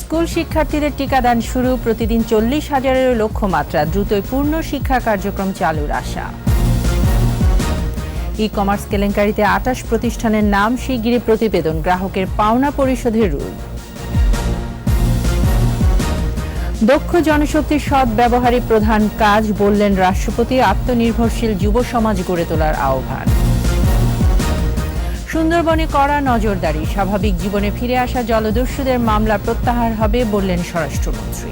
School শিক্ষার্থীদের টিকাদান শুরু, প্রতিদিন 40,000-এরও লক্ষ্যমাত্রা, দ্রুতই পূর্ণ শিক্ষা কার্যক্রম চালুর আশা। ই কমার্স কেলেঙ্কারিতে 28 প্রতিষ্ঠানের নাম, শিগগিরই প্রতিবেদন, গ্রাহকের পাওনা পরিশোধের রুল। দক্ষ জনশক্তির সৎ ব্যবহারই প্রধান কাজ, বললেন রাষ্ট্রপতি, আত্মনির্ভরশীল যুব সমাজ গড়ে তোলার আহ্বান। সুন্দরবনে কড়া নজরদারি, স্বাভাবিক জীবনে ফিরে আসা জলদস্যুদের মামলা প্রত্যাহার হবে, বললেন স্বরাষ্ট্রমন্ত্রী।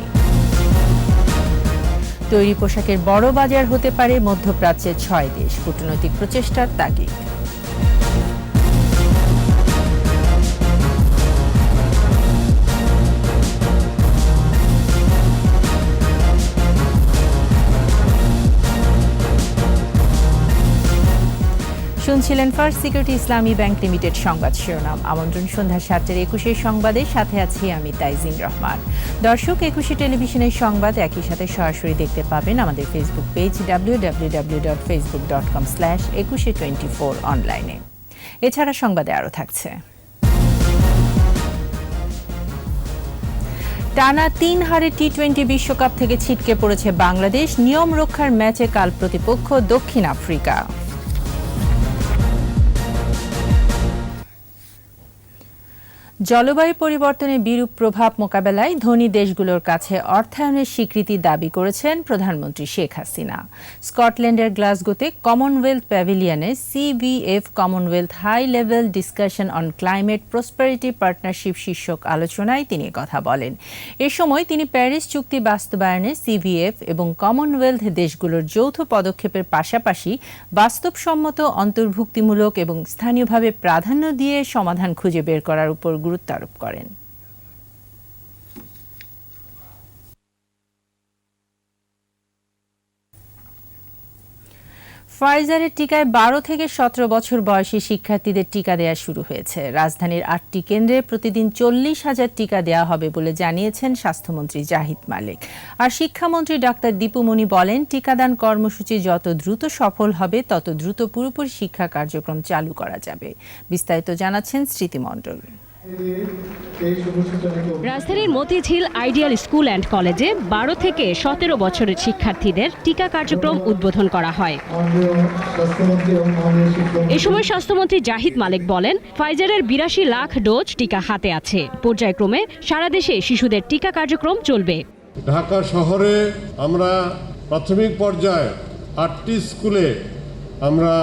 তৈরি পোশাকের বড় বাজার হতে পারে মধ্যপ্রাচ্যের 6 দেশ, কূটনৈতিক প্রচেষ্টার তাগিদ। শুনছিলেন ফার্স্ট সিকিউরিটি ইসলামী ব্যাংক লিমিটেড সংবাদ শিরোনাম। আমন্ত্রণ সন্ধ্যা 7:21 সংবাদে, সাথে আছি আমি তাইজিন রহমান। দর্শক, 21 টেলিভিশনের সংবাদ একই সাথে সরাসরি দেখতে পাবেন আমাদের ফেসবুক পেজ www.facebook.com/2124 অনলাইনে। এছাড়া সংবাদে আরও থাকছে। টানা 3 হারে টি-20 বিশ্বকাপ থেকে ছিটকে পড়েছে বাংলাদেশ, নিয়ম রক্ষার ম্যাচে কাল প্রতিপক্ষ দক্ষিণ আফ্রিকা। জলবায়ু পরিবর্তনের বিরূপ প্রভাব মোকাবেলায় ধনী দেশগুলোর কাছে অর্থায়নের স্বীকৃতি দাবি করেছেন প্রধানমন্ত্রী শেখ হাসিনা। স্কটল্যান্ডের গ্লাসগোতে কমনওয়েলথ প্যাভিলিয়নে CVF Commonwealth high level discussion on climate prosperity partnership শীর্ষক আলোচনায় তিনি কথা বলেন। এ সময় তিনি প্যারিস চুক্তি বাস্তবায়নে সিভিএফ এবং কমনওয়েলথ দেশগুলোর যৌথ পদক্ষেপের পাশাপাশি বাস্তবসম্মত, অন্তর্ভুক্তিমূলক এবং স্থানীয়ভাবে প্রাধান্য দিয়ে সমাধান খুঁজে বের করার উপর গুরুত্ব আরোপ করেন। ফাইজারের টিকায় 12 থেকে 17 বছর বয়সী শিক্ষার্থীদের টিকা দেয়া শুরু হয়েছে। রাজধানীর 8টি কেন্দ্রে প্রতিদিন 40,000 টিকা দেওয়া হবে বলে জানিয়েছেন স্বাস্থ্যমন্ত্রী জাহিদ মালিক। আর শিক্ষামন্ত্রী ডাক্তার দীপু মনি বলেন, টিকাদান কর্মসূচি যত দ্রুত সফল হবে তত দ্রুত পুরোপুরি শিক্ষা কার্যক্রম চালু করা যাবে। বিস্তারিত জানাচ্ছেন স্মৃতি মণ্ডল। রাজধানীর মতিঝিল আইডিয়াল স্কুল অ্যান্ড কলেজে 12 থেকে 17 বছরের শিক্ষার্থীদের টিকা কার্যক্রম উদ্বোধন করা হয়। এ সময় স্বাস্থ্যমন্ত্রী জাহিদ মালিক বলেন, ফাইজারের 82 লাখ ডোজ টিকা হাতে আছে। পর্যায়ক্রমে সারা দেশে শিশুদের টিকা কার্যক্রম চলবে। ঢাকা শহরে আমরা প্রাথমিক পর্যায়ে 8টি স্কুলে আমরা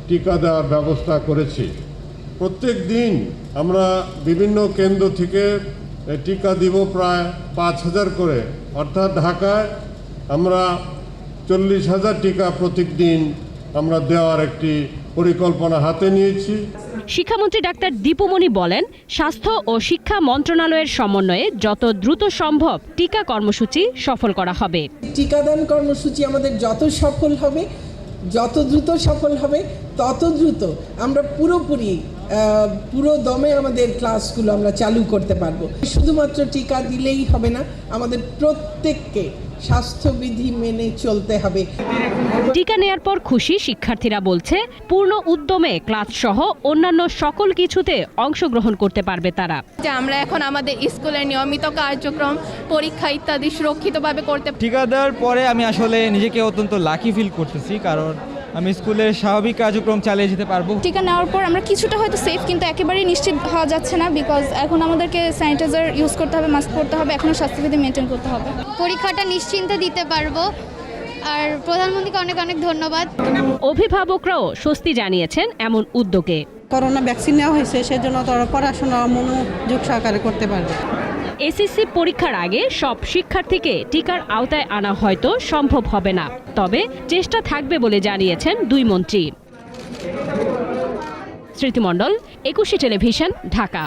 টিকা দেওয়ার ব্যবস্থা করেছি। প্রত্যেক দিন আমরা বিভিন্ন কেন্দ্র থেকে টিকা দিব প্রায় 5,000 করে, অর্থাৎ ঢাকায় আমরা 40,000 টিকা প্রতিদিন আমরা দেওয়ার একটি পরিকল্পনা হাতে নিয়েছি। শিক্ষামন্ত্রী ডাক্তার দীপু মনি বলেন, স্বাস্থ্য ও শিক্ষা মন্ত্রণালয়ের সমন্বয়ে যত দ্রুত সম্ভব টিকা কর্মসূচি সফল করা হবে। টিকাদান কর্মসূচি আমাদের যত সফল হবে, যত দ্রুত সফল হবে, তত দ্রুত আমরা পুরো দমে আমাদের ক্লাসগুলো আমরা চালু করতে পারবো। শুধুমাত্র টিকা দিলেই হবে না, আমাদের প্রত্যেককে স্বাস্থ্যবিধি মেনে চলতে হবে। টিকা নেয়ার পর খুশি শিক্ষার্থীরা বলছে, পূর্ণ উদ্যমে ক্লাস সহ অন্যান্য সকল কিছুতে অংশগ্রহণ করতে পারবে তারা। যে আমরা এখন আমাদের স্কুলের নিয়মিত কার্যক্রম, পরীক্ষা ইত্যাদি সুরক্ষিতভাবে করতে। টিকা দেওয়ার পরে আমি আসলে নিজেকে অত্যন্ত লাকি ফিল করতেছি, কারণ আমি স্কুলের স্বাভাবিক কার্যক্রম চালিয়ে যেতে পারবো। টিকা নেওয়ার পর আমরা কিছুটা হয়তো সেফ, কিন্তু একেবারেই নিশ্চিত হওয়া যাচ্ছে না, বিকজ এখন আমাদেরকে স্যানিটাইজার ইউজ করতে হবে, মাস্ক পরতে হবে, এখনো স্বাস্থ্যবিধি মেনটেন করতে হবে। পরীক্ষাটা নিশ্চিন্তে দিতে পারবো। আর প্রধানমন্ত্রীকে অনেক অনেক ধন্যবাদ। অভিভাবকরাও স্বস্তি জানিয়েছেন এমন উদ্যোগে। করোনা ভ্যাকসিন নেওয়া হয়েছে, সেজন্য তারা পড়াশোনা মনোযোগ সহকারে করতে পারবে। এসএসসি পরীক্ষার আগে সব শিক্ষার্থীকে টিকার আওতায় আনা হয়তো সম্ভব হবে না, তবে চেষ্টা থাকবে বলে জানিয়েছেন দুই মন্ত্রী। স্মৃতি মণ্ডল, 21 টেলিভিশন, ঢাকা।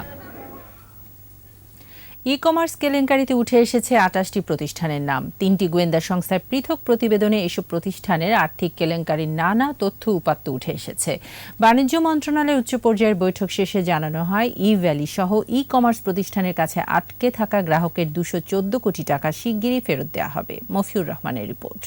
ই কমার্স কেলেঙ্কারিতে উঠে এসেছে 28টি প্রতিষ্ঠানের নাম। 3টি গোয়েন্দা সংস্থার পৃথক প্রতিবেদনে এসব প্রতিষ্ঠানের আর্থিক কেলেঙ্কারির নানা তথ্য উপাত্ত উঠে এসেছে। বাণিজ্য মন্ত্রণালয়ের উচ্চ পর্যায়ের বৈঠক শেষে জানানো হয়, ই ভ্যালি সহ ই কমার্স প্রতিষ্ঠানের কাছে আটকে থাকা গ্রাহকের 214 কোটি টাকা শিগগিরই ফেরত দেওয়া হবে। মফিউর রহমানের রিপোর্ট।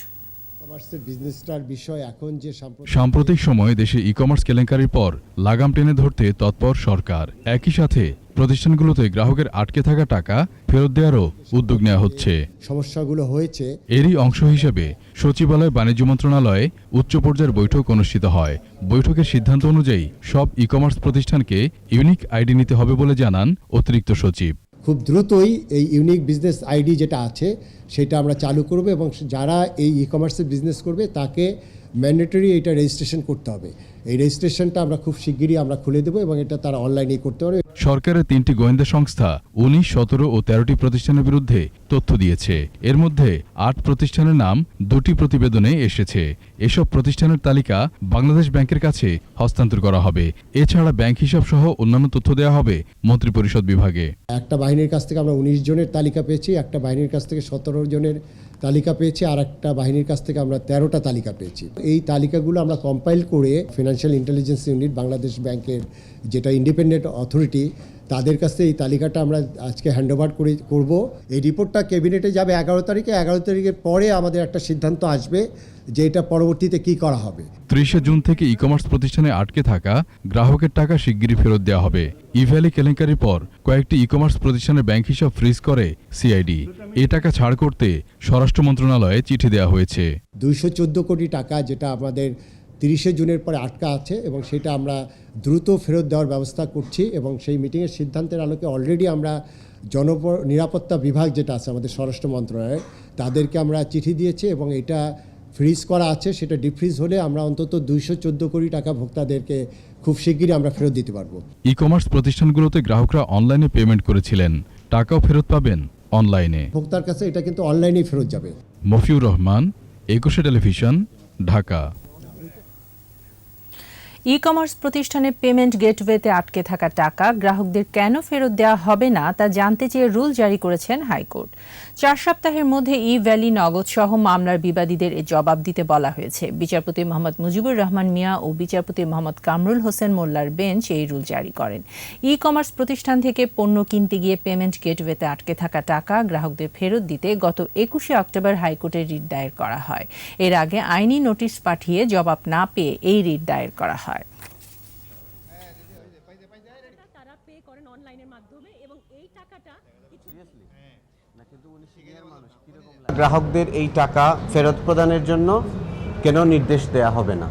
সাম্প্রতিক সময়ে দেশে ই কমার্স কেলেঙ্কারির পর লাগাম টেনে ধরতে তৎপর সরকার। একই সাথে প্রতিষ্ঠানগুলোতে গ্রাহকের আটকে থাকা টাকা ফেরত দেওয়ারও উদ্যোগ নেওয়া হচ্ছে। সমস্যাগুলো হয়েছে, এরই অংশ হিসেবে সচিবালয় বাণিজ্য মন্ত্রণালয়ে উচ্চ পর্যায়ের বৈঠক অনুষ্ঠিত হয়। বৈঠকের সিদ্ধান্ত অনুযায়ী সব ই কমার্স প্রতিষ্ঠানকে ইউনিক আইডি নিতে হবে বলে জানান অতিরিক্ত সচিব। খুব দ্রুতই এই ইউনিক বিজনেস আইডি যেটা আছে সেটা আমরা চালু করব এবং যারা এই ই কমার্সে বিজনেস করবে তাকে ম্যান্ডেটরি এটা রেজিস্ট্রেশন করতে হবে। এই রেজিস্ট্রেশনটা আমরা খুব শিগগিরই আমরা খুলে দেবো এবং এটা তারা অনলাইনেই করতে পারবে। সরকারের ৩টি গোয়েন্দা সংস্থা ১৯, ১৭ ও ১৩টি প্রতিষ্ঠানের বিরুদ্ধে তথ্য দিয়েছে। এর মধ্যে ৮ প্রতিষ্ঠানের নাম ২টি প্রতিবেদনে এসেছে। এসব প্রতিষ্ঠানের তালিকা বাংলাদেশ ব্যাংকের কাছে হস্তান্তর করা হবে। এছাড়া ব্যাংক হিসাব সহ অন্যান্য তথ্য দেওয়া হবে মন্ত্রিপরিষদ বিভাগে। একটা বাহিনীর কাছ থেকে আমরা ১৯ জনের তালিকা পেয়েছি, একটা বাহিনীর কাছ থেকে ১৭ জনের তালিকা পেয়েছি, আর একটা বাহিনীর কাছ থেকে আমরা 13টা তালিকা পেয়েছি। এই তালিকাগুলো আমরা কম্পাইল করে ফিনান্সিয়াল ইন্টেলিজেন্স ইউনিট, বাংলাদেশ ব্যাংকের যেটা ইন্ডিপেন্ডেন্ট অথরিটি, তাদের কাছে এই তালিকাটা আমরা আজকে হ্যান্ডওভার করব। এই রিপোর্টটা ক্যাবিনেটে যাবে ১১ তারিখে। ১১ তারিখের পরে আমাদের একটা সিদ্ধান্ত আসবে যে এটা পরবর্তীতে কি করা হবে। ৩০ জুন থেকে ই কমার্স প্রতিষ্ঠানে আটকে থাকা গ্রাহকের টাকা শিগগিরই ফেরত দেওয়া হবে। ইভ্যালি কেলেঙ্কারির পর কয়েকটি ই কমার্স প্রতিষ্ঠানের ব্যাংক হিসাব ফ্রিজ করে সিআইডি। এ টাকা ছাড় করতে স্বরাষ্ট্র মন্ত্রণালয়ে চিঠি দেওয়া হয়েছে। ২১৪ কোটি টাকা যেটা আমাদের ৩০ জুনের পরে আটকা আছে এবং সেটা আমরা দ্রুত ফেরত দেওয়ার ব্যবস্থা করছি এবং সেই মিটিংয়ের সিদ্ধান্তের আলোকে অলরেডি আমরা নিরাপত্তা বিভাগ যেটা আছে আমাদের স্বরাষ্ট্র মন্ত্রণালয়ে, তাদেরকে আমরা চিঠি দিয়েছি এবং এটা ফ্রিজ করা আছে। সেটা ডিফ্রিজ হলে আমরা অন্তত ২১৪ কোটি টাকা ভোক্তাদেরকে খুব শিগগিরই আমরা ফেরত দিতে পারবো। ই কমার্স প্রতিষ্ঠানগুলোতে গ্রাহকরা অনলাইনে পেমেন্ট করেছিলেন, টাকাও ফেরত পাবেন অনলাইনে। ভোক্তার কাছে এটা কিন্তু অনলাইনেই ফেরত যাবে। Mofiur Rahman, ২১ television, Dhaka. E commerce প্রতিষ্ঠানে পেমেন্ট গেটওয়েতে আটকে থাকা টাকা গ্রাহকদের কেন ফেরত দেওয়া হবে না তা জানতে চেয়ে রুল জারি করেছেন হাইকোর্ট। ৪ সপ্তাহের মধ্যে ই ভ্যালি নগদ সহ মামলার বিবাদীদের এ জবাব দিতে বলা হয়েছে। বিচারপতি মোহাম্মদ মুজিবুর রহমান মিয়া ও বিচারপতি মোহাম্মদ কামরুল হোসেন মোল্লার বেঞ্চ এই রুল জারি করেন। ই কমার্স প্রতিষ্ঠান থেকে পণ্য কিনতে গিয়ে পেমেন্ট গেটওয়েতে আটকে থাকা টাকা গ্রাহকদের ফেরত দিতে গত ২১শে অক্টোবর হাইকোর্টে রিট দায়ের করা হয়। এর আগে আইনি নোটিশ পাঠিয়ে জবাব না পেয়ে এই রিট দায়ের করা হয়। গ্রাহকদের এই টাকা ফেরত প্রদানের জন্য কেন নির্দেশ দেয়া হবে না,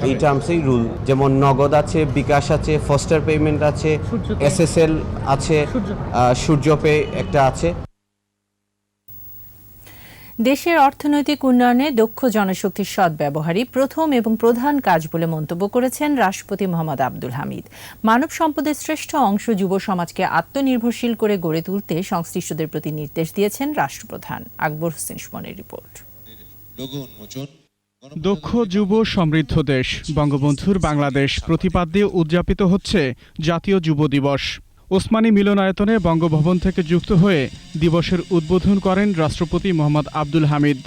এই টার্মসেই রুল। যেমন নগদ আছে, বিকাশ আছে, ফাস্টার পেমেন্ট আছে, এসএসএল আছে, সূর্যপে একটা আছে। দেশের অর্থনৈতিক উন্নয়নে দক্ষ জনশক্তির সদ্ব্যবহারই প্রথম এবং প্রধান কাজ বলে মন্তব্য করেছেন রাষ্ট্রপতি মোহাম্মদ আব্দুল হামিদ। মানব সম্পদের শ্রেষ্ঠ অংশ যুব সমাজকে আত্মনির্ভরশীল করে গড়ে তুলতে সংশ্লিষ্টদের প্রতি নির্দেশ দিয়েছেন রাষ্ট্রপ্রধান। আকবর হোসেন সুমনের রিপোর্ট। দক্ষ যুব সমৃদ্ধ দেশ বঙ্গবন্ধুর বাংলাদেশ প্রতিপাদ্যে উদযাপিত হচ্ছে জাতীয় যুব দিবস। ওসমানী মিলনায়তনে বঙ্গভবন থেকে যুক্ত হয়ে দিবসের উদ্বোধন করেন রাষ্ট্রপতি মোহাম্মদ আব্দুল হামিদ।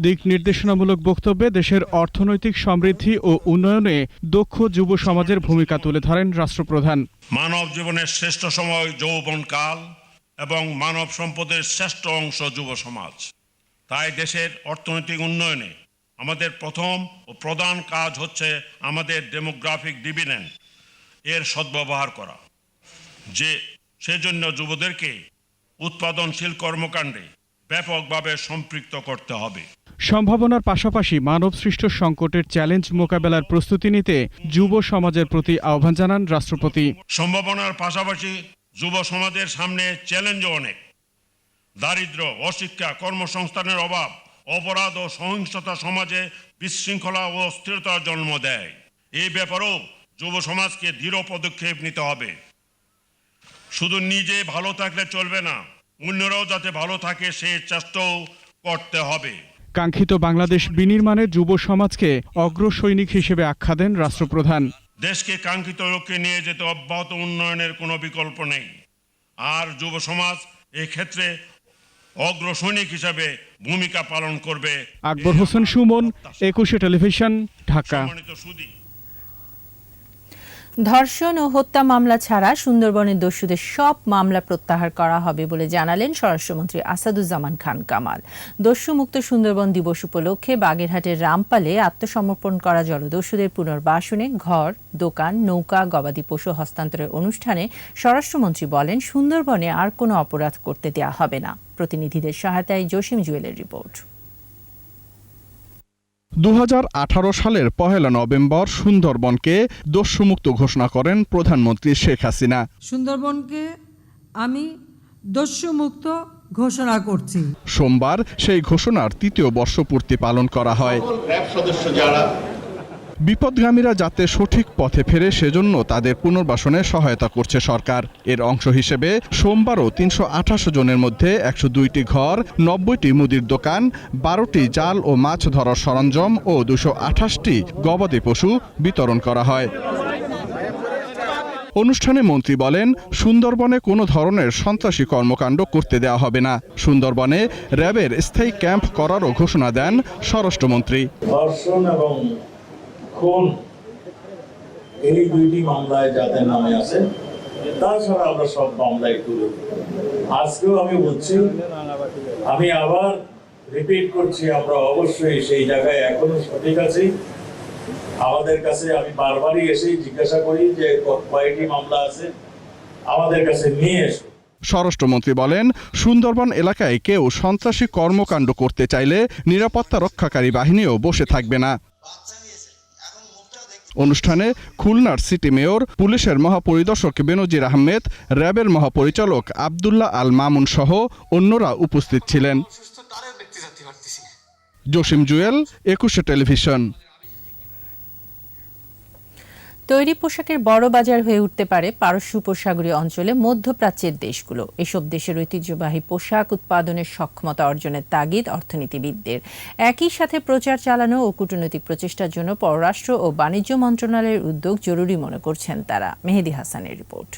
দিক নির্দেশনামূলক বক্তব্যে দেশের অর্থনৈতিক সমৃদ্ধি ও উন্নয়নে দক্ষ যুব সমাজের ভূমিকা তুলে ধরেন রাষ্ট্রপ্রধান। মানব জীবনের শ্রেষ্ঠ সময় যৌবনকাল এবং মানব সম্পদের শ্রেষ্ঠ অংশ যুব সমাজ। তাই দেশের অর্থনৈতিক উন্নয়নে আমাদের প্রথম ও প্রধান কাজ হচ্ছে আমাদের ডেমোগ্রাফিক ডিভিডেন্ড এর সদ্ব্যবহার করা, যে সেজন্য যুবদেরকে উৎপাদনশীল কর্মকাণ্ডে ব্যাপকভাবে সম্পৃক্ত করতে হবে। সম্ভাবনার পাশাপাশি মানব সৃষ্ট সংকটের চ্যালেঞ্জ মোকাবেলার প্রস্তুতি নিতে যুব সমাজের প্রতি আহ্বান জানান রাষ্ট্রপতি। সম্ভাবনার পাশাপাশি যুব সমাজের সামনে চ্যালেঞ্জও অনেক। দারিদ্র্য, অশিক্ষা, কর্মসংস্থানের অভাব, অপরাধ ও সহিংসতা সমাজে বিশৃঙ্খলা ও অস্থিরতার জন্ম দেয়। এই ব্যাপারেও যুব সমাজকে দৃঢ় পদক্ষেপ নিতে হবে। শুধু নিজে ভালো থাকলে চলবে না, অন্যরাও যাতে ভালো থাকে সে চেষ্টাও করতে হবে। কাঙ্ক্ষিত বাংলাদেশ বিনির্মাণে যুব সমাজকে অগ্রসৈনিক হিসেবে আখ্যা দেন রাষ্ট্রপ্রধান। দেশকে কাঙ্ক্ষিত লক্ষ্যে নিয়ে যেতে অব্যাহত উন্নয়নের কোনো বিকল্প নেই, আর যুব সমাজ এই ক্ষেত্রে অগ্রসৈনিক হিসাবে ভূমিকা পালন করবে। আকবর হোসেন সুমন, ২১ টেলিভিশন, ঢাকা। ধর্ষণ ও হত্যা মামলা ছাড়া সুন্দরবনের দস্যুদের সব মামলা প্রত্যাহার করা হবে বলে জানালেন স্বরাষ্ট্রমন্ত্রী আসাদুজ্জামান খান কামাল। দস্যুমুক্ত সুন্দরবন দিবস উপলক্ষে বাগেরহাটের রামপালে আত্মসমর্পণ করা জলদস্যুদের পুনর্বাসনে ঘর, দোকান, নৌকা, গবাদি পশু হস্তান্তরের অনুষ্ঠানে স্বরাষ্ট্রমন্ত্রী বলেন, সুন্দরবনে আর কোনো অপরাধ করতে দেয়া হবে না। প্রতিনিধিদের সহায়তায় জসিম জুয়েলের রিপোর্ট। 2018 সালের 1 নভেম্বর সুন্দরবনকে দস্যুমুক্ত ঘোষণা করেন প্রধানমন্ত্রী শেখ হাসিনা। সুন্দরবনকে আমি দস্যুমুক্ত ঘোষণা করছি। সোমবার সেই ঘোষণার 3য় বর্ষপূর্তি পালন করা হয়। বিপদগামীরা যাতে সঠিক পথে ফেরে সেজন্য তাদের পুনর্বাসনে সহায়তা করছে সরকার। এর অংশ হিসেবে সোমবারও 328 জনের মধ্যে 102টি ঘর, 90টি মুদির দোকান, 12টি জাল ও মাছ ধরার সরঞ্জাম ও 228টি গবাদি পশু বিতরণ করা হয়। অনুষ্ঠানে মন্ত্রী বলেন, সুন্দরবনে কোনো ধরনের সন্ত্রাসী কর্মকাণ্ড করতে দেওয়া হবে না। সুন্দরবনে র্যাবের স্থায়ী ক্যাম্প করারও ঘোষণা দেন স্বরাষ্ট্রমন্ত্রী। ধর্ষণ এবং খুন এই 2টি মামলায় যাদের নামে আছে, তাছাড়া আমরা সব মামলায় তুলে। আজকেও আমি বলছি, আমি আবার রিপিট করছি, আমরা অবশ্যই সেই জায়গায় এখনো সঠিক আছি। আমাদের কাছে আমি বারবারই এসে জিজ্ঞাসা করি যে কয়টি মামলা আছে, আমাদের কাছে নিয়ে এসো। স্বরাষ্ট্রমন্ত্রী বলেন, সুন্দরবন এলাকায় কেউ সন্ত্রাসী কর্মকাণ্ড করতে চাইলে নিরাপত্তা রক্ষাকারী বাহিনীও বসে থাকবে না। অনুষ্ঠানে খুলনার সিটি মেয়র, পুলিশের মহাপরিদর্শক বেনজির আহমেদ, র্যাবের মহাপরিচালক আব্দুল্লাহ আল মামুন সহ অন্যরা উপস্থিত ছিলেন। জসিম জুয়েল, 21 টেলিভিশন। তৈরি পোশাকের বড় বাজার হয়ে উঠতে পারে পারস্য উপসাগরীয় অঞ্চলে মধ্যপ্রাচ্যের দেশগুলো। এসব দেশের ঐতিহ্যবাহী পোশাক উৎপাদনের সক্ষমতা অর্জনের তাগিদ অর্থনীতিবিদদের। একই সাথে প্রচার চালানো ও কূটনৈতিক প্রচেষ্টার জন্য পররাষ্ট্র ও বাণিজ্য মন্ত্রণালয়ের উদ্যোগ জরুরি মনে করছেন তারা। মেহেদি হাসানের রিপোর্ট।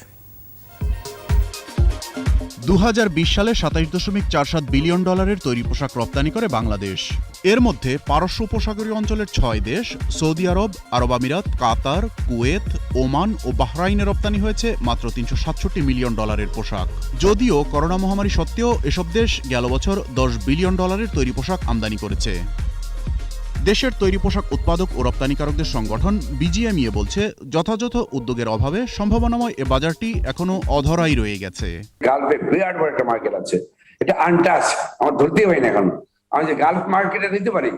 2020 সালে $27.47 বিলিয়ন তৈরি পোশাক রপ্তানি করে বাংলাদেশ। এর মধ্যে পারস্য উপসাগরীয় অঞ্চলের 6 দেশ সৌদি আরব, আরব আমিরাত, কাতার, কুয়েত, ওমান ও বাহরাইনে রপ্তানি হয়েছে মাত্র $367 মিলিয়ন পোশাক। যদিও করোনা মহামারী সত্ত্বেও এসব দেশ গেল বছর $10 বিলিয়ন তৈরি পোশাক আমদানি করেছে। দেশের তৈরি পোশাক উৎপাদক ও রপ্তানিকারকদের সংগঠন বিজিএমইএ বলছে, যথাযথ উদ্যোগের অভাবে সম্ভাবনাময় এ বাজারটি এখনো অধরাই রয়ে গেছে। গালফে বিরাট বড় একটা মার্কেট আছে, এটা আনটাচ, আমার ধরতেই হয় না এখন। আমি যে গালফ মার্কেটে নিতে পারি,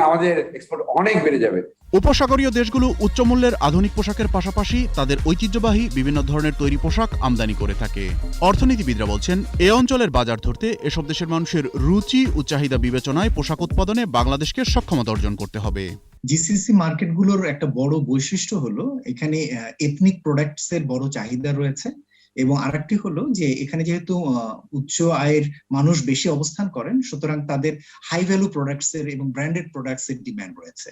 আমাদের এক্সপোর্ট অনেক বেড়ে যাবে। উপসাগরীয় দেশগুলো উচ্চমূল্যের আধুনিক পোশাকের পাশাপাশি তাদের ঐতিহ্যবাহী বিভিন্ন ধরনের তৈরি পোশাক আমদানি করে থাকে। অর্থনীতিবিদরা বলছেন, এ অঞ্চলের বাজার ধরতে এসব দেশের মানুষের রুচি ও চাহিদা বিবেচনায় পোশাক উৎপাদনে বাংলাদেশকে সক্ষমতা অর্জন করতে হবে। জিসিসি মার্কেটগুলোর একটা বড় বৈশিষ্ট্য হলো এখানে এথনিক প্রোডাক্টস এর বড় চাহিদা রয়েছে, এবং আরেকটি হলো যে এখানে যেহেতু উচ্চ আয়ের মানুষ বেশি অবস্থান করেন, সুতরাং তাদের হাই ভ্যালু প্রোডাক্টস এর এবং ব্র্যান্ডেড প্রোডাক্টস এর ডিমান্ড রয়েছে।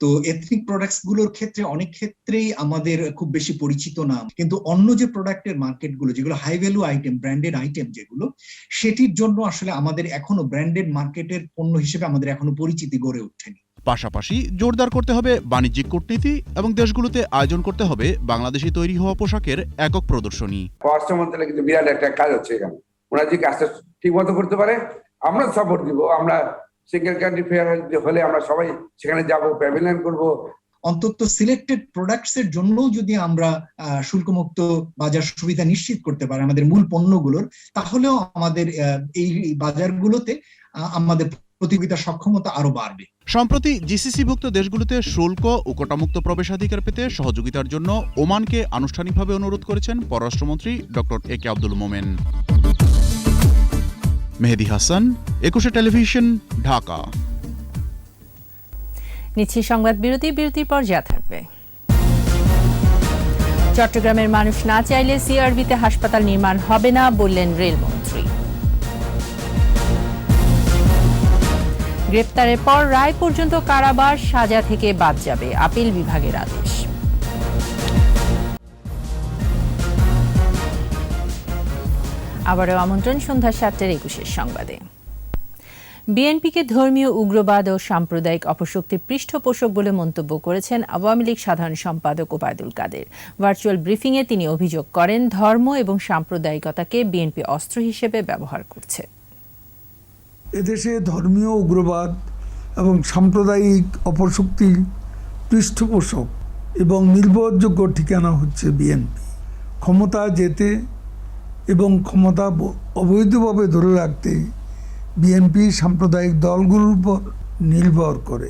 তো এথনিক প্রোডাক্টস গুলোর ক্ষেত্রে অনেক ক্ষেত্রেই আমাদের খুব বেশি পরিচিত না, কিন্তু অন্য যে প্রোডাক্টের মার্কেট গুলো যেগুলো high value item, branded item যেগুলো, সেটির জন্য আসলে আমাদের এখনো ব্র্যান্ডেড মার্কেটের পণ্য হিসেবে আমাদের এখনো পরিচিতি গড়ে ওঠেনি। পাশাপাশি জোরদার করতে হবে বাণিজ্যিক কূটনীতি এবং দেশগুলোতে আয়োজন করতে হবে বাংলাদেশে তৈরি হওয়া পোশাকের একক প্রদর্শনী। পররাষ্ট্র মন্ত্রণালয়ে কিন্তু বিরাট একটা কাজ হচ্ছে এখানে, ওরা যে কাজটা ঠিক মতো করতে পারে আমরা সাপোর্ট দিব। আমরা সিঙ্গেল কান্ট্রি ফেয়ার হলে আমরা সবাই সেখানে যাব, প্যাভিলিয়ন করব। অন্তত সিলেক্টেড প্রোডাক্টস এর জন্য যদি আমরা শুল্কমুক্ত বাজার সুবিধা নিশ্চিত করতে পারি আমাদের মূল পণ্যগুলোর, তাহলেও আমাদের এই বাজারগুলোতে আমাদের প্রতিযোগিতার সক্ষমতা আরো বাড়বে। সম্প্রতি জিসিসিভুক্ত দেশগুলোতে শুল্ক ও কোটামুক্ত প্রবেশাধিকার পেতে সহযোগিতার জন্য ওমানকে আনুষ্ঠানিকভাবে অনুরোধ করেছেন পররাষ্ট্রমন্ত্রী doctor A K Abdul Momen. Mehedi Hasan, 21 television, Dhaka. নিচ্ছি সংবাদ বিরতির পর যা থাকবে। চট্টগ্রামের মানুষ না চাইলে সিআরবিতে হাসপাতাল নির্মাণ হবে না বললেন রেলমন্ত্রী। গ্রেপ্তারের পর রায় পর্যন্ত কারাবাস, সাজা থেকে বাদ যাবে আপিল বিভাগের আদেশ। আবারও আমন্ত্রণ সন্ধ্যা 7:21 সংবাদে। বিএনপিকে ধর্মীয় উগ্রবাদ ও সাম্প্রদায়িক অপশক্তির পৃষ্ঠপোষক বলে মন্তব্য করেছেন আওয়ামী লীগ সাধারণ সম্পাদক ওবায়দুল কাদের। ভার্চুয়াল ব্রিফিংয়ে তিনি অভিযোগ করেন, ধর্ম এবং সাম্প্রদায়িকতাকে বিএনপি অস্ত্র হিসেবে ব্যবহার করছে। এদেশে ধর্মীয় উগ্রবাদ এবং সাম্প্রদায়িক অপশক্তির পৃষ্ঠপোষক এবং নির্ভরযোগ্য ঠিকানা হচ্ছে বিএনপি। ক্ষমতা যেতে এবং ক্ষমতা অবৈধভাবে ধরে রাখতে বিএনপি সাম্প্রদায়িক দলগুলোর উপর নির্ভর করে।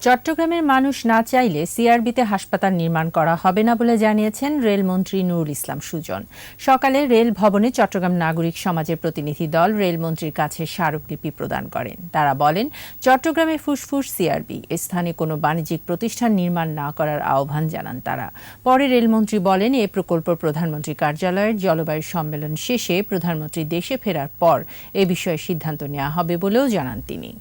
চট্টগ্রামের মানুষ না চাইলে সিআরবিতে হাসপাতাল নির্মাণ করা হবে না বলে জানিয়েছেন রেলমন্ত্রী নুরুল ইসলাম সুজন। সকালে রেল ভবনে চট্টগ্রাম নাগরিক সমাজের প্রতিনিধি দল রেলমন্ত্রীর কাছে স্মারকলিপি প্রদান করেন। তারা বলেন, চট্টগ্রামে ফুসফুস সিআরবি, স্থানে কোনো বাণিজ্যিক প্রতিষ্ঠান নির্মাণ না করার আহ্বান জানান তারা। পরে রেলমন্ত্রী বলেন, এ প্রকল্প প্রধানমন্ত্রী কার্যালয়ের জলবায়ু সম্মেলন শেষে প্রধানমন্ত্রী দেশে ফেরার পর এ বিষয়ে সিদ্ধান্ত নেওয়া হবে বলেও জানান তিনি।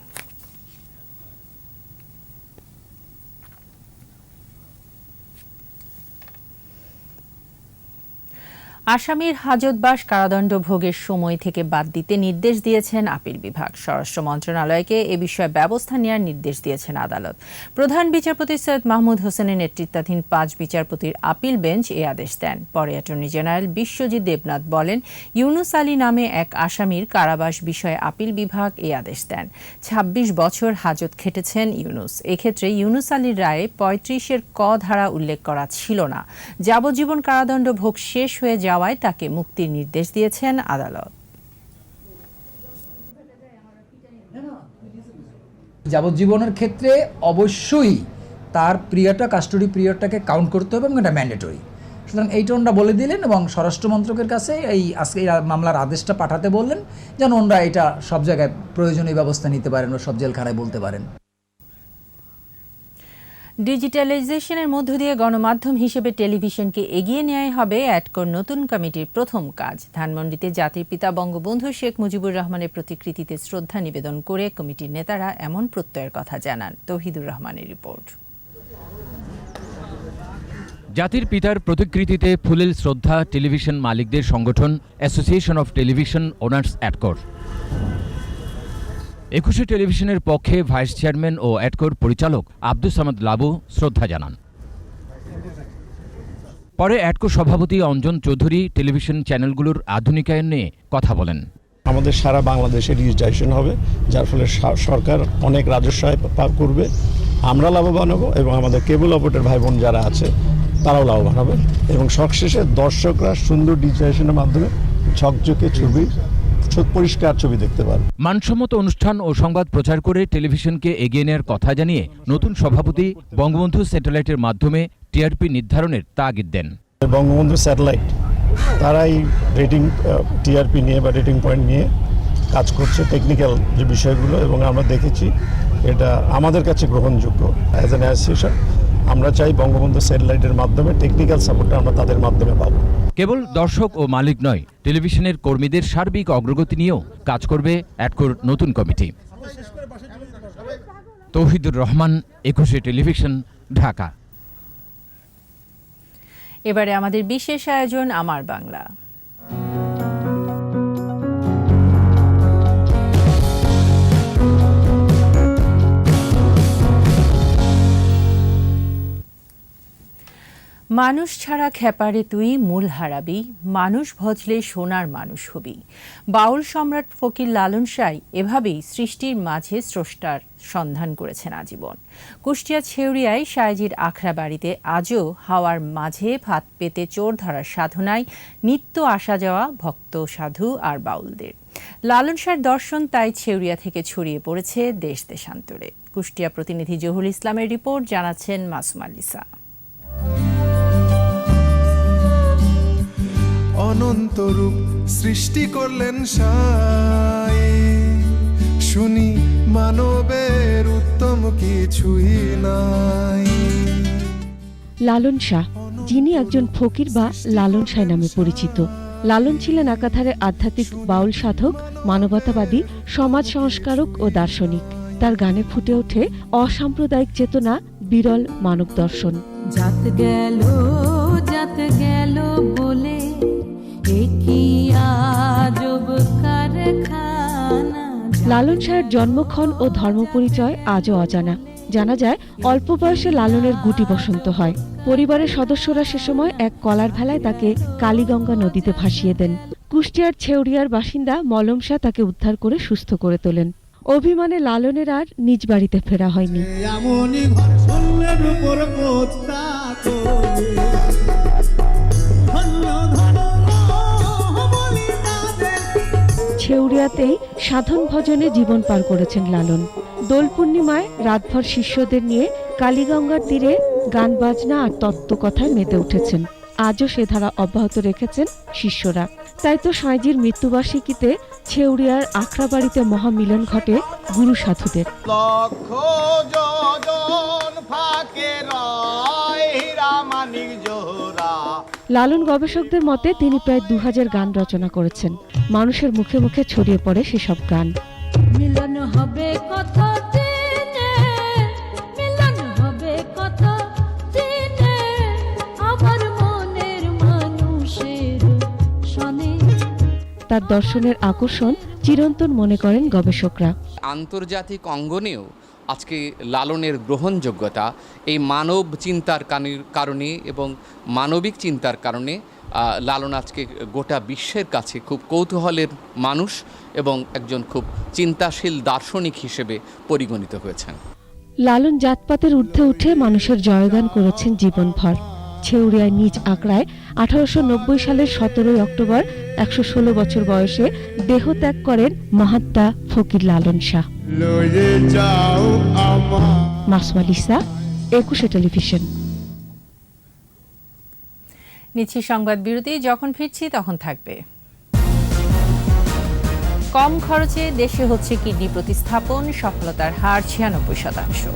আসামির হাজতবাস কারাদণ্ড ভোগের সময় থেকে বাদ দিতে নির্দেশ দিয়েছেন আপিল বিভাগ। স্বরাষ্ট্র মন্ত্রণালয়কে এ বিষয়ে ব্যবস্থা নেওয়ার নির্দেশ দিয়েছেন আদালত। প্রধান বিচারপতি সৈয়দ মাহমুদ হোসেনের নেতৃত্বাধীন ৫ বিচারপতির আপিল বেঞ্চ এ আদেশ দেন। পরে অ্যাটর্নি জেনারেল বিশ্বজিৎ দেবনাথ বলেন, ইউনুস আলী নামে এক আসামির কারাবাস বিষয়ে আপিল বিভাগ এ আদেশ দেন। ২৬ বছর হাজত খেটেছেন ইউনুস। এক্ষেত্রে ইউনুস আলীর রায়ে ৩৫-এর ক ধারা উল্লেখ করা ছিল না। যাবজ্জীবন কারাদণ্ড ভোগ শেষ হয়ে যাওয়ায় তাকে মুক্তির নির্দেশ দিয়েছেন আদালত। যাবজ্জীবনের ক্ষেত্রে অবশ্যই তার কাস্টডি পিরিয়ডটাকে কাউন্ট করতে হবে এবং এটা ম্যান্ডেটরি। সুতরাং এইটা ওনারা বলে দিলেন এবং স্বরাষ্ট্র মন্ত্রকের কাছে আজকে এই মামলার আদেশটা পাঠাতে বললেন, যেন ওনারা এটা সব জায়গায় প্রয়োজনীয় ব্যবস্থা নিতে পারেন ও সব জেলখানায় বলতে পারেন। ডিজিটালাইজেশনের মধ্য দিয়ে গণমাধ্যম হিসেবে টেলিভিশনকে এগিয়ে নেওয়াই হবে অ্যাডকোর নতুন কমিটির প্রথম কাজ। ধানমন্ডিতে জাতির পিতা বঙ্গবন্ধু শেখ মুজিবুর রহমানের প্রতিকৃতিতে শ্রদ্ধা নিবেদন করে কমিটির নেতারা এমন প্রত্যয়ের কথা জানান। তৌহিদুর রহমানের রিপোর্ট। জাতির পিতার প্রতিকৃতিতে ফুলেল শ্রদ্ধা টেলিভিশন মালিকদের সংগঠন অ্যাসোসিয়েশন অফ টেলিভিশন ওনার্স অ্যাডকোর। ২১শে টেলিভিশনের পক্ষে ভাইস চেয়ারম্যান ও অ্যাডকোর পরিচালক আব্দুস সামাদ লাবু শ্রদ্ধা জানান। পরে অ্যাডকো সভাপতি অঞ্জন চৌধুরী টেলিভিশন চ্যানেলগুলোর আধুনিকায়ন নিয়ে কথা বলেন। আমাদের সারা বাংলাদেশে ডিজিটাইজেশন হবে, যার ফলে সরকার অনেক রাজস্ব আয় করবে, আমরা লাভবান হব এবং আমাদের কেবল অপারেটর ভাই বোন যারা আছে তারাও লাভবান হবে এবং সবশেষে দর্শকরা সুন্দর ডিজিটাইজেশনের মাধ্যমে ঝকঝকে ছবি, পরিষ্কার ছবি দেখতে পারবে। মানসম্মত অনুষ্ঠান ও সংবাদ প্রচার করে টেলিভিশনকে এগিয়ে নেওয়ার কথা জানিয়ে নতুন সভাপতি বঙ্গবন্ধু স্যাটেলাইটের মাধ্যমে টিআরপি নির্ধারণের তাগিদ দেন। বঙ্গবন্ধু স্যাটেলাইট তারাই রেটিং টিআরপি নিয়ে বা রেটিং পয়েন্ট নিয়ে কাজ করছে, টেকনিক্যাল যে বিষয়গুলো, এবং আমরা দেখেছি এটা আমাদের কাছে গ্রহণযোগ্য। অ্যাজ অ্যান অ্যাসোসিয়েশন আমরা চাই বঙ্গবন্ধু স্যাটেলাইটের মাধ্যমে টেকনিক্যাল সাপোর্টটা আমরা তাদের মাধ্যমে পাবো। কেবল দর্শক ও মালিক নয়, টেলিভিশনের কর্মীদের সার্বিক অগ্রগতি নিয়েও কাজ করবে অ্যাডকোর নতুন কমিটি। তৌহিদুর রহমান, ২১শে টেলিভিশন, ঢাকা। এবারে আমাদের বিশেষ আয়োজন আমার বাংলা। মানুষ ছাড়া খেপারে তুই মূল হারাবি, মানুষ ভজলে সোনার মানুষ হবি। বাউল সম্রাট ফকির লালন শাহ এভাবেই সৃষ্টির মাঝে স্রষ্টার সন্ধান করেছেন আজীবন। কুষ্টিয়া ছেউরিয়ায় সায়াজির আখড়া বাড়িতে আজও হাওয়ার মাঝে ভাত পেতে চোর ধরার সাধনায় নিত্য আসা যাওয়া ভক্ত, সাধু আর বাউলদের। লালন শাহর দর্শন তাই ছেউরিয়া থেকে ছড়িয়ে পড়েছে দেশ দেশান্তরে। কুষ্টিয়া প্রতিনিধি জহুরুল ইসলামের রিপোর্ট, জানাচ্ছেন মাসুমা লিসা। অনন্ত রূপ সৃষ্টি করলেন সাই, শুনি মানবের উত্তম কিছুই নাই। লালন শাহ, যিনি একজন ফকির বা লালন শাহ নামে পরিচিত। লালন ছিলেন একাধারে আধ্যাত্মিক বাউল সাধক, মানবতাবাদী, সমাজ সংস্কারক ও দার্শনিক। তার গানে ফুটে ওঠে অসাম্প্রদায়িক চেতনা, বিরল মানব দর্শন। জাত গেল বলে কি আজব কারখানা, লালন শাহের জন্মক্ষণ ও ধর্মপরিচয় আজও অজানা। জানা যায় অল্প বয়সে লালনের গুটি বসন্ত হয়। পরিবারের সদস্যরা সে সময় এক কলার ভেলায় তাকে কালীগঙ্গা নদীতে ভাসিয়ে দেন। কুষ্টিয়ার ছেউড়িয়ার বাসিন্দা মলম শাহ তাকে উদ্ধার করে সুস্থ করে তোলেন। অভিমানে লালনের আর নিজ বাড়িতে ফেরা হয়নি। ছেউড়িয়াতেই সাধন ভজনে জীবন পার করেছেন লালন। দোল পূর্ণিমায় রাতভর শিষ্যদের নিয়ে কালীগঙ্গার তীরে গান বাজনা আর তত্ত্বকথায় মেতে উঠেছেন। আজও সে ধারা অব্যাহত রেখেছেন শিষ্যরা। তাই তো সাঁইজির মৃত্যুবার্ষিকীতে ছেউড়িয়ার আখড়াবাড়িতে মহামিলন ঘটে গুরু সাধুদের। লালন গবেষকদের মতে তিনি প্রায় 2000 গান রচনা করেছেন। মানুষের মুখে মুখে ছড়িয়ে পড়ে সেসব গান। মিলন হবে কথা দিনে, মিলন হবে কথা দিনে, আমার মনের মানুষের শনে। তার দর্শনের আকর্ষণ চিরন্তন মনে করেন গবেষকরা। আন্তর্জাতিক অঙ্গনেও আজকে লালনের গ্রহণযোগ্যতা এই মানব চিন্তার কারণে এবং মানবিক চিন্তার কারণে লালন আজকে গোটা বিশ্বের কাছে খুব কৌতূহলের মানুষ এবং একজন খুব চিন্তাশীল দার্শনিক হিসেবে পরিগণিত হয়েছেন। লালন জাতপাতের ঊর্ধ্বে উঠে মানুষের জয়গান করেছেন জীবনভর। ছেউড়িয়ায় নিজ আঁকড়ায় 1890 সালের 17 অক্টোবর 116 বছর বয়সে দেহত্যাগ করেন মহাত্মা ফকির লালন শাহ। মাসুমা লিসা, 21 টেলিভিশন। নিচ্ছি সংবাদ বিরতি, যখন ফিরছি তখন থাকবে। কম খরচে দেশে হচ্ছে কিডনি প্রতিস্থাপন, সফলতার হার 96%।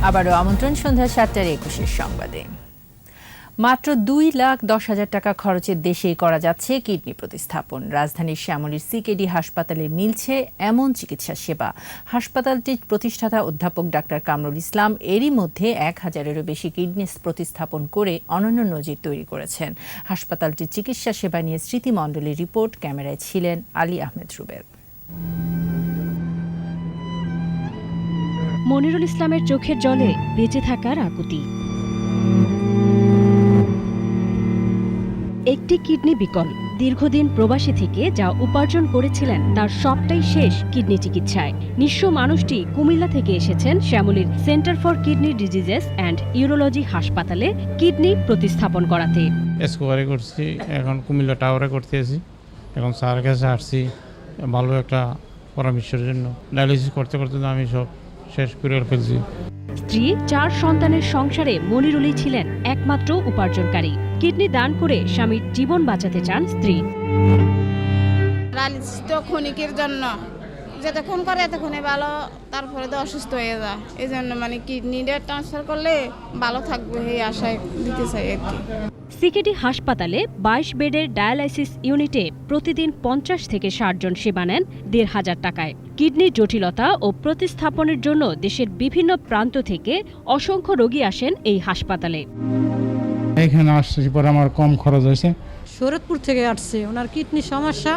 আবারও আমন্ত্রণ সন্ধ্যা 7:21 সংবাদে। মাত্র 2,10,000 টাকা খরচে দেশেই করা যাচ্ছে কিডনি প্রতিস্থাপন। রাজধানীর শ্যামলীর সিকেডি হাসপাতালে মিলছে এমন চিকিৎসা সেবা। হাসপাতালটির প্রতিষ্ঠাতা অধ্যাপক ডাক্তার কামরুল ইসলাম এরই মধ্যে 1000-এরও বেশি কিডনি প্রতিস্থাপন করে অনন্য নজির তৈরি করেছেন। হাসপাতালটির চিকিৎসা সেবা নিয়ে স্মৃতিমণ্ডলের রিপোর্ট, ক্যামেরায় ছিলেন আলী আহমেদ রুবেল। মনিরুল ইসলামের চোখের জলে বেঁচে থাকার আকুতি। একটি কিডনি বিকল। দীর্ঘদিন প্রবাসী থেকে যা উপার্জন করেছিলেন তার সবটাই শেষ কিডনি চিকিৎসায়। নিঃস্ব মানুষটি কুমিল্লা থেকে এসেছেন শ্যামলীর centre for kidney diseases and urology হাসপাতালে কিডনি প্রতিস্থাপন করাতে। স্কোয়ারে করছি, এখন কুমিল্লা টাওয়ারে করতেছি। এখন স্যার কাছে আসছি ভালো একটা পরামর্শের জন্য। ডায়ালিসিস করতে করতে আমি সব শেষ করে ফেলছি। স্ত্রী, 4 সন্তানের সংসারে মনিরুলই ছিলেন একমাত্র উপার্জনকারী। কিডনি দান করে স্বামীর জীবন বাঁচাতে চান স্ত্রী। ডায়ালিসিস তো ক্ষণিকের জন্য, যতক্ষণ করে এতক্ষণে ভালো, তারপরে তো অসুস্থ হয়ে যায়। এই জন্য মানে কিডনিটা ট্রান্সফার করলে ভালো থাকবে এই আশায় দিতে চাই আর কি। সিকেডি হাসপাতালে 22 বেডের ডায়ালাইসিস ইউনিটে প্রতিদিন 50 থেকে 60 জন সেবা নেন 1,500 টাকায়। কিডনির জটিলতা ও প্রতিস্থাপনের জন্য দেশের বিভিন্ন প্রান্ত থেকে অসংখ্য রোগী আসেন এই হাসপাতালে। এখানে আসছি পরে আমার কম খরচ হয়েছে। শরৎপুর থেকে আসছে, ওনার কিডনির সমস্যা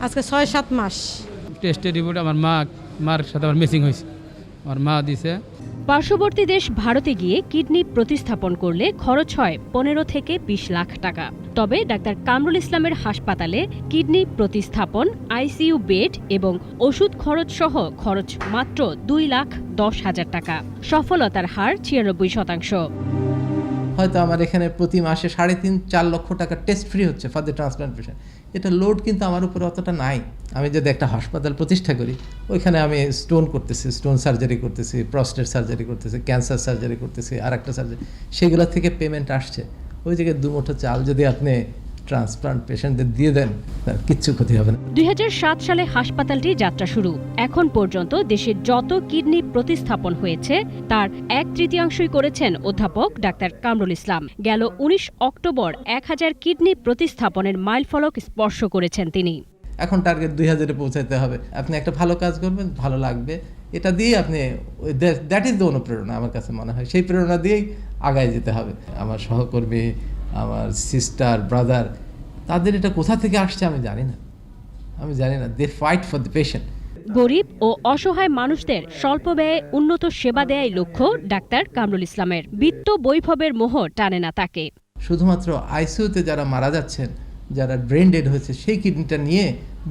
আজকে 6-7 মাস। টেস্টের রিপোর্ট আমার মার সাথে আমার মিসিং হয়েছে, আমার মা দিছে। পার্শ্ববর্তী দেশ ভারতে গিয়ে কিডনি প্রতিস্থাপন করলে খরচ হয় 15 থেকে 20 লাখ টাকা। তবে ডাক্তার কামরুল ইসলামের হাসপাতালে কিডনি প্রতিস্থাপন, আইসিইউ বেড এবং ওষুধ খরচ সহ খরচ মাত্র 2,10,000 টাকা। সফলতার হার 96%। হয়তো আমার এখানে প্রতি মাসে 3.5-4 লক্ষ টাকা টেস্ট ফ্রি হচ্ছে ফর দ্য ট্রান্সপ্লান্টেশন। এটা লোড কিন্তু আমার উপরে অতটা নাই। আমি যদি একটা হাসপাতাল প্রতিষ্ঠা করি, ওইখানে আমি স্টোন করতেছি, স্টোন সার্জারি করতেছি, প্রস্টেট সার্জারি করতেছি, ক্যান্সার সার্জারি করতেছি, আর একটা সার্জারি, সেগুলো থেকে পেমেন্ট আসছে। ওই জায়গায় 2 মুঠো চাল যদি আপনি ট্রান্সপ্লান্ট পেশেন্টদের দিয়ে দেন, তার কিচ্ছু ক্ষতি হবে না। 2007 সালে হাসপাতালটি যাত্রা শুরু। এখন পর্যন্ত দেশে যত কিডনি প্রতিস্থাপন হয়েছে তার 1/3 করেছেন অধ্যাপক ডাক্তার কামরুল ইসলাম। গেল 19 অক্টোবর 1000 কিডনি প্রতিস্থাপনের মাইলফলক স্পর্শ করেছেন তিনি। এখন টার্গেট 2000-এ পৌঁছাতে হবে। আপনি একটা ভালো কাজ করবেন, ভালো লাগবে, এটা দিয়ে আপনি দ্যাট ইজ দ্য অনুপ্রেরণা আমার কাছে মনে হয়। সেই প্রেরণা দিয়েই আগায় যেতে হবে। আমার সহকর্মী, আমার সিস্টার, ব্রাদার, তাদের এটা কোথা থেকে আসছে আমি জানি না। দে ফাইট ফর দ্য পেশেন্ট। গরিব ও অসহায় মানুষদের স্বল্প ব্যয়ে উন্নত সেবা দেয়াই লক্ষ্য ডাক্তার কামরুল ইসলামের। বিত্ত বৈভবের মোহ টানে না তাকে। শুধুমাত্র আইসিইউতে যারা মারা যাচ্ছেন, যারা ব্রেন ডেড হয়েছে, সেই কিডনিটা নিয়ে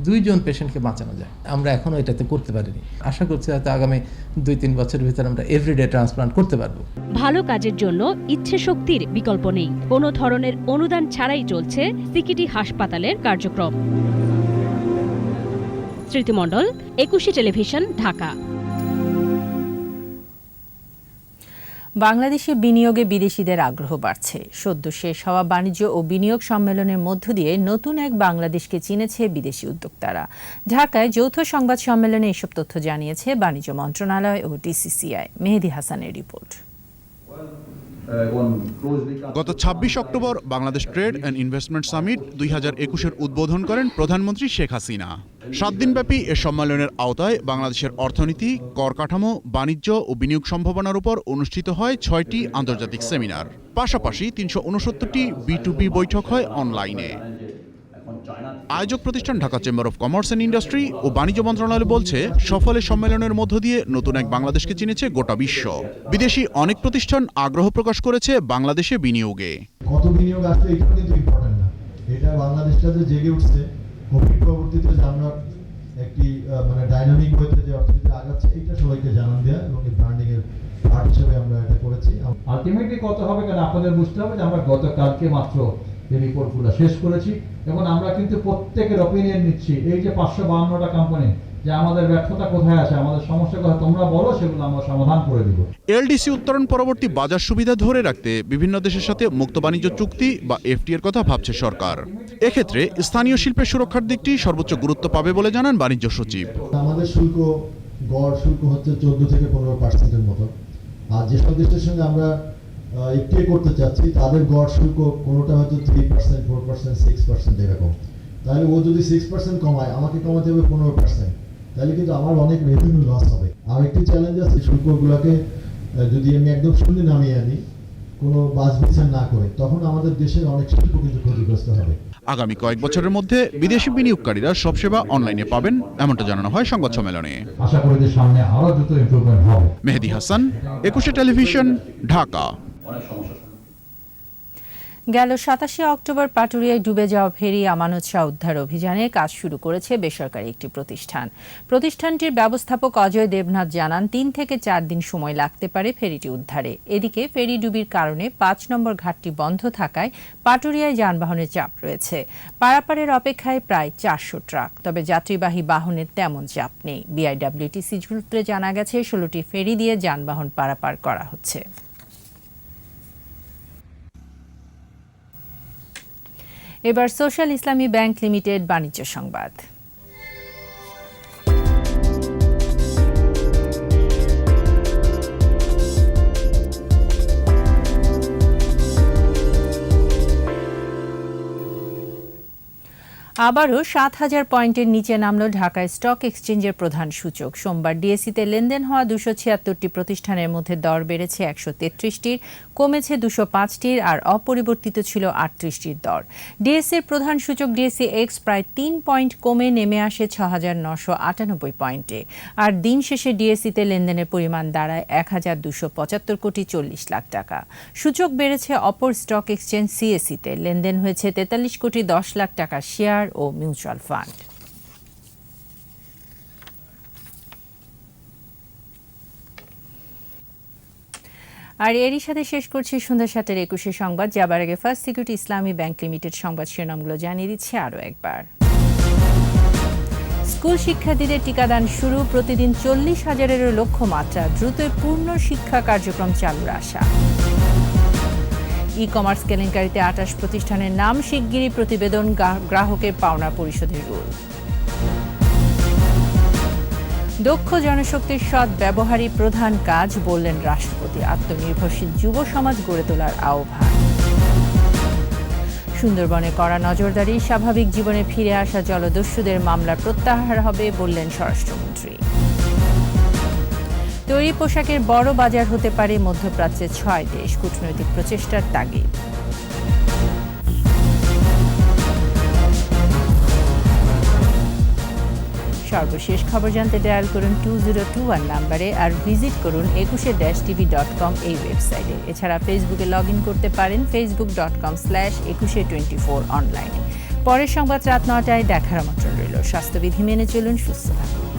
2 জন পেশেন্টকে বাঁচানো যায়। আমরা এখনও এটাতে করতে পারিনি। আশা করছি হয়তো আগামী 2-3 বছরের ভিতরে আমরা এভরিডে ট্রান্সপ্লান্ট করতে পারবো। ভালো কাজের জন্য ইচ্ছে শক্তির বিকল্প নেই। কোনো ধরনের অনুদান ছাড়াই চলছে সিকিটি হাসপাতালের কার্যক্রম। স্মৃতিমণ্ডল, একুশে টেলিভিশন, ঢাকা। বাংলাদেশে বিনিয়োগে বিদেশিদের আগ্রহ বাড়ছে। সদ্য শেষ হওয়া বাণিজ্য ও বিনিয়োগ সম্মেলনের মধ্য দিয়ে নতুন এক বাংলাদেশকে চিনেছে বিদেশি উদ্যোক্তারা। ঢাকায় যৌথ সংবাদ সম্মেলনে এসব তথ্য জানিয়েছে বাণিজ্য মন্ত্রণালয় ও ডিসিসিআই। মেহেদী হাসানের রিপোর্ট। গত 26 October Bangladesh trade and investment summit 2021-এর উদ্বোধন করেন প্রধানমন্ত্রী শেখ হাসিনা। 7 দিনব্যাপী এ সম্মেলনের আওতায় বাংলাদেশের অর্থনীতি, কর কাঠামো, বাণিজ্য ও বিনিয়োগ সম্ভাবনার উপর অনুষ্ঠিত হয় 6টি আন্তর্জাতিক সেমিনার। পাশাপাশি 369টি B2B বৈঠক হয় অনলাইনে। আয়োজক প্রতিষ্ঠান Dhaka chamber of commerce and industry ও বাণিজ্য মন্ত্রণালয় বলছে, সফলে সম্মেলনের মধ্য দিয়ে নতুন এক বাংলাদেশকে চিনেছে গোটা বিশ্ব। বিদেশি অনেক প্রতিষ্ঠান আগ্রহ প্রকাশ করেছে বাংলাদেশে বিনিয়োগে। কত বিনিয়োগ আসছে এটা কিন্তু ইম্পর্টেন্ট না, এটা বাংলাদেশটা যে জেগে উঠছে কোভিড পরবর্তীতে যে আমরা একটি ডাইনামিক ওয়েতে যে অর্থনীতি আগাচ্ছে, এটা সবাইকে জানান দেওয়া এবং এই ব্র্যান্ডিং এর পার্ট হিসেবে আমরা এটা করেছি। আলটিমেটলি কত হবে, কারণ আপনাদের বুঝতে হবে যে আমরা গতকালকে মাত্র এই রিপোর্টগুলো শেষ করেছি এবং আমরা কিন্তু প্রত্যেকের অপিনিয়ন নিচ্ছি। এই যে 552টা কোম্পানি, যে আমাদের ব্যর্থতা কোথায় আছে, আমাদের সমস্যা কোথায়, তোমরা বলো, সেগুলো আমরা সমাধান করে দিব। এলডিসি উত্তরণ পরবর্তী বাজার সুবিধা ধরে রাখতে বিভিন্ন দেশের সাথে মুক্ত বাণিজ্য চুক্তি বা এফটি এর কথা ভাবছে সরকার। এক্ষেত্রে স্থানীয় শিল্পের সুরক্ষার দিকটি সর্বোচ্চ গুরুত্ব পাবে বলে জানান বাণিজ্য সচিব। আমাদের শুল্ক, গড় শুল্ক হচ্ছে 14 থেকে 15%-এর মতো। আর যেসব দেশের সঙ্গে আমরা এফটিএ করতে চাচ্ছি, তাদের গড় শুল্ক কোনোটা হয়তো 3%, 4%, 6% এরকম। তাহলে ও যদি 6% কমায়, আমাকে কমাতে হবে 15%, তাহলে কিন্তু আমার অনেক রেভিনিউ লস হবে। আর একটি চ্যালেঞ্জ আছে, শুল্কগুলোকে যদি আমি একদম শূন্যে নামিয়ে আনি, কোনো বাছ বিচার না করে, তখন আমাদের দেশের অনেক শিল্প কিন্তু ক্ষতিগ্রস্ত হবে। আগামী কয়েক বছরের মধ্যে বিদেশি বিনিয়োগকারীরা সব সেবা অনলাইনে পাবেন, এমনটা জানানো হয় সংবাদ সম্মেলনে। আশা করি যে সামনে আরো দ্রুত ইমপ্রুভমেন্ট হবে। মেহেদী হাসান, একুশে টেলিভিশন, ঢাকা। গেল 27 অক্টোবর পাটুরিয়ায় ডুবে যাওয়া ফেরি আমানত শাহ উদ্ধার অভিযানে কাজ শুরু করেছে বেসরকারি একটি প্রতিষ্ঠান। প্রতিষ্ঠানটির ব্যবস্থাপক অজয় দেবনাথ জানান, 3 থেকে 4 দিন সময় লাগতে পারে ফেরিটি উদ্ধারে। এদিকে ফেরি ডুবির কারণে 5 নম্বর ঘাটটি বন্ধ থাকায় পাটুরিয়ায় যানবাহনের চাপ রয়েছে। পারাপারের অপেক্ষায় প্রায় 400 ট্রাক, তবে যাত্রীবাহী বাহনের তেমন চাপ নেই। বিআইডব্লিউটিসি সূত্রে জানা গেছে 16টি ফেরি দিয়ে যানবাহন পারাপার করা হচ্ছে। এবার সোশ্যাল ইসলামী ব্যাংক লিমিটেড বাণিজ্য সংবাদ। আবারও 7,000 পয়েন্টের নিচে নামল ঢাকা স্টক এক্সচেঞ্জের প্রধান সূচক। সোমবার ডিএসইতে লেনদেন হওয়া 276টি প্রতিষ্ঠানের মধ্যে দর বেড়েছে 133টির, কমেছে 205টির, আর অপরিবর্তিত ছিল 38টির দর। ডিএসইর প্রধান সূচক ডিএসই এক্স প্রায় 3 পয়েন্ট কমে নেমে আসে 6,998 পয়েন্টে। আর দিন শেষে ডিএসইতে লেনদেনের পরিমাণ দাঁড়ায় 1,275 কোটি 40 লাখ টাকা। সূচক বেড়েছে অপর স্টক এক্সচেঞ্জ সিএসইতে, লেনদেন হয়েছে 43 কোটি 10 লাখ টাকা শেয়ার ও মিউচুয়াল ফান্ড। আর এরই সাথে শেষ করছি সন্ধ্যা 7টার 21 সংবাদ। যাবার আগে ফার্স্ট সিকিউরিটি ইসলামী ব্যাংক লিমিটেড সংবাদ শিরোনামগুলো জানিয়ে দিচ্ছি আরও একবার। স্কুল শিক্ষার্থীদের টিকাদান শুরু, প্রতিদিন 40,000-এরও লক্ষ্যমাত্রা, দ্রুতই পূর্ণ শিক্ষা কার্যক্রম চালুর আশা। ই কমার্স কেলেঙ্কারিতে 28 প্রতিষ্ঠানের নাম শিগগিরই প্রতিবেদন, গ্রাহকের পাওনা পরিশোধের রুল। দক্ষ জনশক্তির সৎ ব্যবহারই প্রধান কাজ, বললেন রাষ্ট্রপতি। আত্মনির্ভরশীল যুব সমাজ গড়ে তোলার আহ্বান। সুন্দরবনে কড়া নজরদারি, স্বাভাবিক জীবনে ফিরে আসা জলদস্যুদের মামলার প্রত্যাহার হবে, বললেন স্বরাষ্ট্রমন্ত্রী। তৈরি পোশাকের বড় বাজার হতে পারে মধ্যপ্রাচ্যের 6 দেশ, কূটনৈতিক প্রচেষ্টার তাগিদ। সর্বশেষ খবর জানতে ডায়াল করুন 2021 নম্বরে আর ভিজিট করুন ekushe-tv.com এই ওয়েবসাইটে। এছাড়া ফেসবুকে লগ ইন করতে পারেন facebook.com/ekushe24 অনলাইনে। পরের সংবাদ রাত 9টায় দেখার আমন্ত্রণ রইল। স্বাস্থ্যবিধি মেনে চলুন, সুস্থ থাকুন।